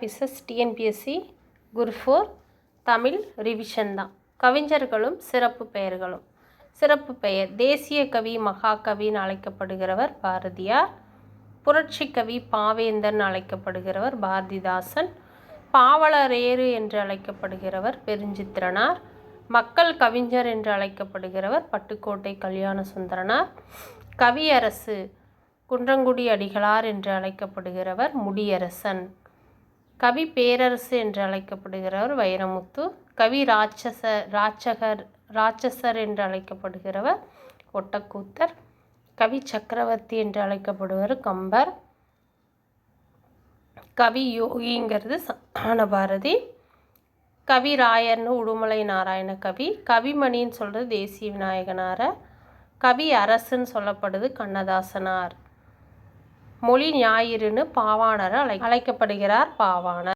Officers TNPSC group 4 Tamil revision தான். கவிஞர்களும் சிறப்பு பெயர்களும். சிறப்பு பெயர்: தேசிய கவி, மகாகவின்னு அழைக்கப்படுகிறவர் பாரதியார். புரட்சி கவி, பாவேந்தன் அழைக்கப்படுகிறவர் பாரதிதாசன். பாவலரேறு என்று அழைக்கப்படுகிறவர் பெருஞ்சித்திரனார். மக்கள் கவிஞர் என்று அழைக்கப்படுகிறவர் பட்டுக்கோட்டை கல்யாண சுந்தரனார். கவியரசு குன்றங்குடி அடிகளார் என்று அழைக்கப்படுகிறவர் முடியரசன். கவி பேரரசு என்று அழைக்கப்படுகிறவர் வைரமுத்து. கவி ராட்சசர் என்று அழைக்கப்படுகிறவர் ஒட்டக்கூத்தர். கவி சக்கரவர்த்தி என்று அழைக்கப்படுவர் கம்பர். கவி யோகிங்கிறது சந்தானபாரதி. கவிராயர்னு உடுமலை நாராயண கவி. கவிமணின்னு சொல்கிறது தேசிய விநாயகனாரை. கவி அரசுன்னு சொல்லப்படுது கண்ணதாசனார். மொழி ஞாயிறுன்னு பாவாணர் அழைக்கப்படுகிறார் பாவாணர்.